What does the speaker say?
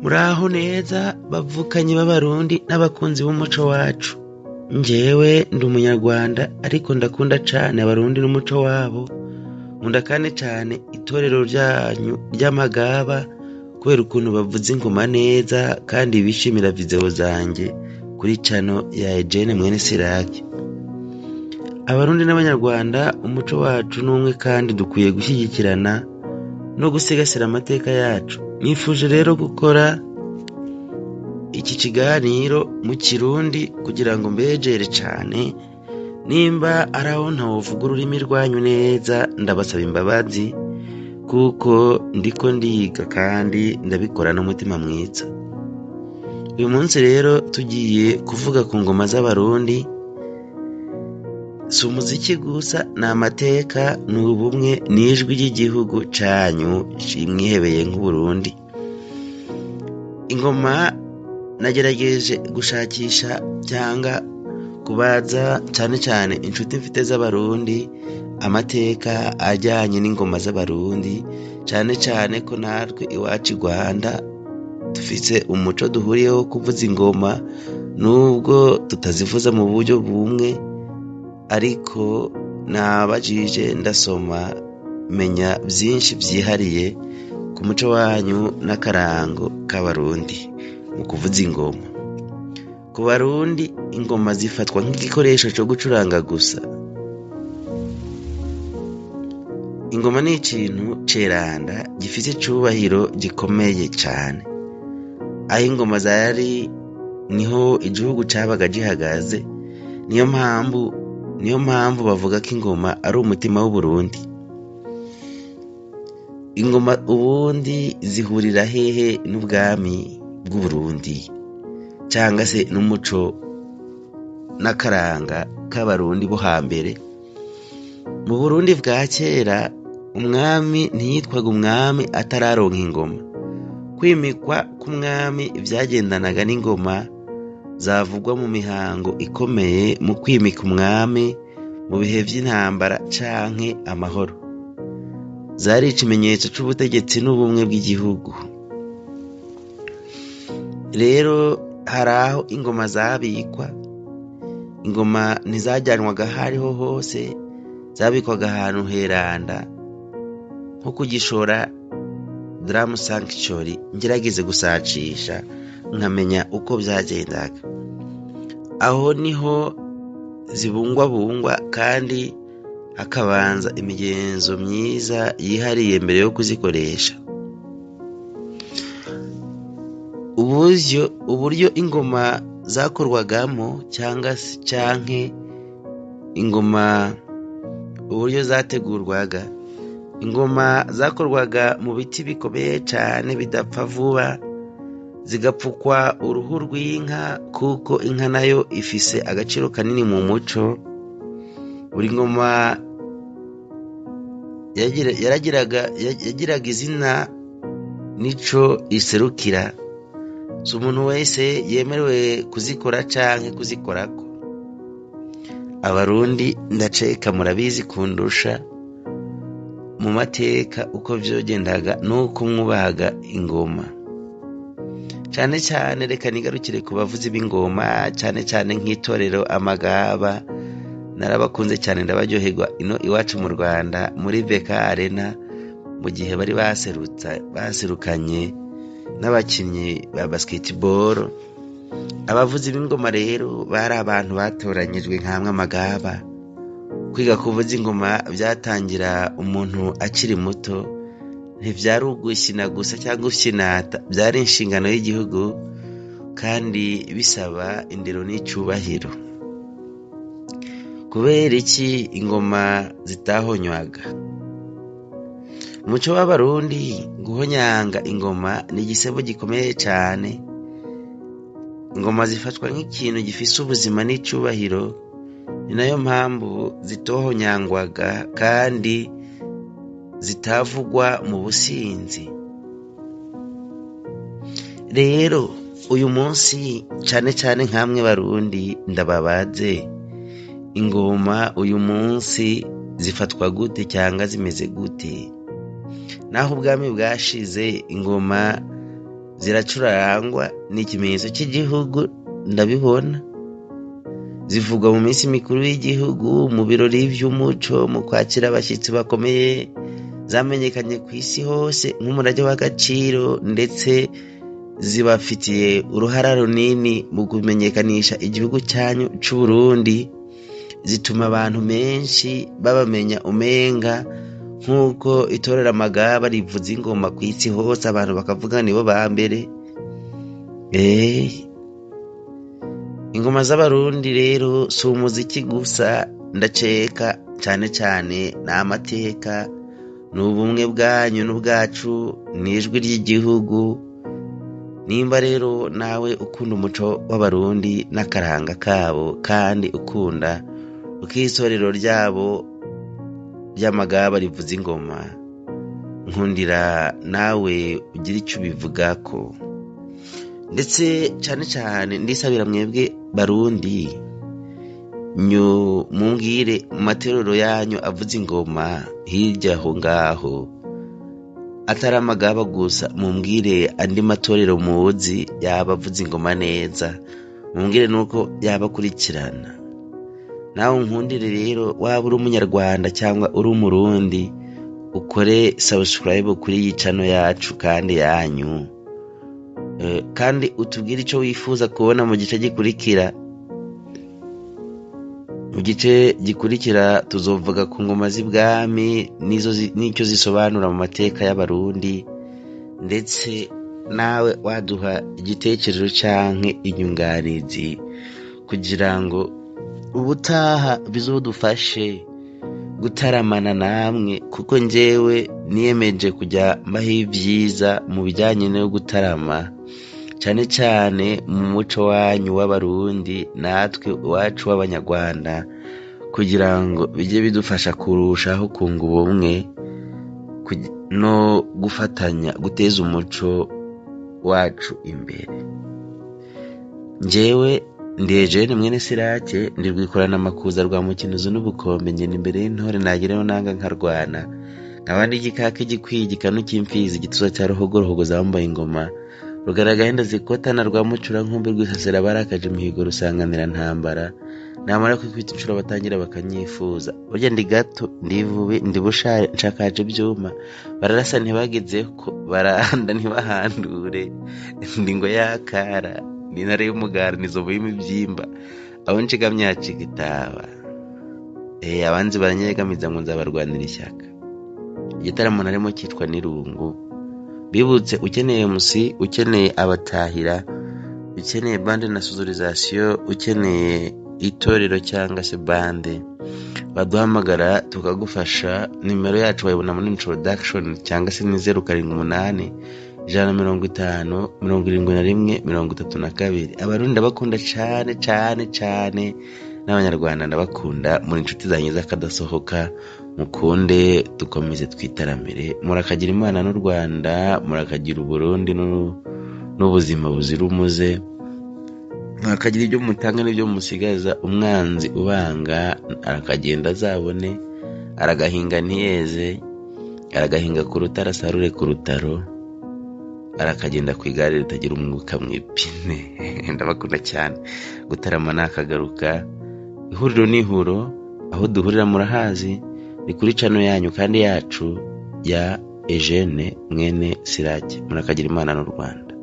Muraho neza bavukanye b'abarundi n'abakunzi b'umuco wacu. Njyewe ndi umunyarwanda ariko ndakunda cane abarundi n'umuco wabo. Nkunda kandi cane itorero ryanyu ry'amagaba kubera ukuntu bavuza ingoma neza kandi bishimira video zanje kuri channel ya Eugene mwene Siraki. Abarundi n'abanyarwanda umuco wacu n'umwe kandi dukwiye gushyigikirana no gusigasira amateka yacu. Nifuje rero gukora iki kiganiro mu Kirundi kugira ngo mbejere cane. Nimba araho ntawovuga ururimi rwanyu neza ndabasaba imbabazi kuko ndiko ndiga kandi ndabikora n'umutima mwiza. Uyu munsi rero tugiye kuvuga ku ngoma z'abarundi. Si umuziki gusa, ni amateka, ni ubumwe, ni ijwi ry'igihugu canyu mwihebeye nk'Uburundi. Ingoma nagerageje gushakisha cyangwa kubaza cane cane inshuti mfite z'abarundi amateka ajyanye n'ingoma z'abarundi, cane cane ko natwe iwacu i Rwanda dufise umuco duhuriyeho kuvuza ingoma, nubwo tutazivuza mu buryo bumwe, ariko nabajije ndasoma menya byinshi byihariye ku muco wanyu n'akarango k'abarundi mu kuvuza ingoma. Ku barundi ingoma zifatwa nk'igikoresho cyo gucuranga gusa. Ingoma ni ikintu ceranda gifite icubahiro gikomeye cyane. Aho ingoma zari niho igihugu cabaga gihagaze. Niyo mpamvu bavuga ko ingoma ari umutima w'Uburundi. Ingoma ubundi zihurira hehe n'ubwami bw'Uburundi cyangwa se n'umuco n'akaranga k'abarundi bo hambere? Mu Burundi bwa kera umwami ntiyitwaga umwami atararonka ingoma. Kwimikwa k'umwami vyagendanaga n'ingoma zavugwa mu mihango ikomeye mu kwimika umwami mu bihe vy'intambara canke amahoro. Zari ikimenyetso c'ubutegetsi n'ubumwe bw'igihugu. Rero haraho ingoma zabikwa. Ingoma ntizajyanwaga hariho hose, zabikwaga ahantu heranda nko kugishora Drum Sanctuary. Ngerageze gusacisha nkamenya uko byagendaga. Aho niho zibungwabungwa kandi hakabanza imigenzo myiza yihariye mbere yo kuzikoresha. Uburyo ingoma zakorwagamo canke ingoma uburyo zategurwaga. Ingoma zakorwaga mu biti bikomeye cane bidapfa vuba, zigapfukwa uruhu rw'inka kuko inka nayo ifise agaciro kanini mu muco. Buri ngoma yagiraga izina nico iserukira. Si umuntu wese yemerewe kuzikora canke kuzikorako. Abarundi ndaceka murabizi kundusha mu mateka uko vyogendaga nuko mwubahaga ingoma. Cane cane reka nigarukire ku bavuzi b'ingoma, cane cane nk'itorero amagaba. Narabakunze cyane ndabaryoherwa ino iwacu mu Rwanda muri BK Arena mu gihe bari baserukanye n'abakinyi ba basketball. Abavuzi b'ingoma rero bari abantu batoranyijwe nkamwe amagaba. Kwiga kuvuza ingoma byatangira umuntu akiri muto, ntivyari ugushyina gusa cyangwa ushyinata, byari inshingano y'igihugu kandi bisaba indero n'icubahiro. Kubera iki ingoma zitahonywaga? Umuco w'abarundi guhonyanga ingoma ni igisebo gikomeye cyane. Ingoma zifatwa nk'ikintu gifise ubuzima n'icubahiro, ni nayo mpamvu zitohonyangwaga kandi zitavugwa mu businzi. Rero uyu munsi cane cane nkamwe barundi ndababaze, ingoma uyu munsi zifatwa gute cyangwa zimeze gute? Naho ubwami bwashize ingoma ziracurangwa, ni ikimenyetso cy'igihugu ndabibona, zivugwa mu minsi mikuru y'igihugu, mu birori by'umuco, mu kwakira abashyitsi bakomeye, zamenyekanye ku isi hose nk'umurage w'agaciro, ndetse zibafitiye uruhara runini mu kumenyekanisha igihugu cyanyu cy'u Burundi, zituma abantu benshi babamenya umenga nk'uko itorero Amagaba rivuza ingoma ku isi hose, abantu bakavuga nibo ba mbere. Ingoma z'abarundi rero si umuziki gusa, ndaceka cyane cyane ni amateka, ni ubumwe bwanyu n'ubwacu, ni ijwi ry'igihugu. Nimba rero nawe ukunda umuco w'abarundi n'akaranga kabo, kandi ukunda itorero ryabo ry'Amagaba rivuza ingoma, nkundira nawe ugira icyo ubivugako. Ndetse cyane cyane ndisabira mwebwe barundi, mumbwire mu matorero yanyu avuza ingoma hirya aho ngaho, atari Amagaba gusa, mumbwire andi matorero muzi yaba avuza ingoma neza, mumbwire nuko yabakurikirana. Nawe nkundire rero, waba uri umunyarwanda cyangwa uri umurundi, ukore subscribe kuri iyi channel yacu kandi yanyu, kandi utubwire icyo wifuza kubona mu gice gikurikira. Mu gice gikurikira tuzovuga ku ngoma z'ibwami n'icyo zisobanura mu mateka y'abarundi, ndetse nawe waduha igitekerezo canke inyunganizi kugira ngo ubutaha bizodufashe gutaramana namwe, kuko njyewe niyemeje kujya mbaho ibyiza mu bijyanye no gutarama, cyane cyane mu muco wanyu w'abarundi, natwe iwacu w'abanyarwanda, kugira ngo bijye bidufasha kurushaho kunga ubumwe no gufatanya guteza umuco wacu imbere. Njyewe ndi Eugene mwene Sirake, ndi rwikorana amakuza rwa Mukinuzo n'ubukombe, ngenda imbere y'intore nagireho nanga nkarwana, nkabandi igikaka gikwiye igikanu cy'imfizi, igituza cya ruhogorohogo zambaye ingoma, rugaragahenda zikotana rwa mucura nkumbi rwisasira barakaje imihigo rusanganira ntambara, namara kwikubita inshuro batangira bakanyifuza. Burya ndi gato, ndi vubi, ndi bushare, nshakaje ibyuma, bararasa ntibagezeko, barahanda ntibahandure, ndi ngo yakara, ndi ntare y'umugara, nizobo y'imibyimba, aho nshigamye haciga itaba. Abanzi baranyegamiza ngo nzabarwanira ishyaka. Igitaramo narimo cyitwa n'irungu. Bibutse ukeneye MC, ukeneye abatahira, ukeneye bande na sonorisation, ukeneye itorero cyangwa se bande, baduhamagara tukagufasha. Nimero yacu wayibona muri introduction cyangwa se ni 078 150 71 32. Abarundi ndabakunda cyane cyane cyane, n'abanyarwanda ndabakunda, muri inshuti zanyu z'akadasohoka. Mukunde dukomeze twitaramire, murakagira Imana n'u Rwanda, murakagira Uburundi n'ubuzima buzira umuze, mwakagira ibyo mutanga n'ibyo musigaza. Umwanzi ubanga arakagenda azabone, aragahinga ntiyeze, aragahinga ku rutaro asarure ku rutaro, arakagenda ku igare ritagira umwuka mw'ipine. Ndabakunda cyane. Gutarama nakagaruka, ihuriro n'ihuro, aho duhurira murahazi, ni kuri channel yanyu kandi yacu ya Eugene mwene Sirake. Murakagira Imana n'u Rwanda.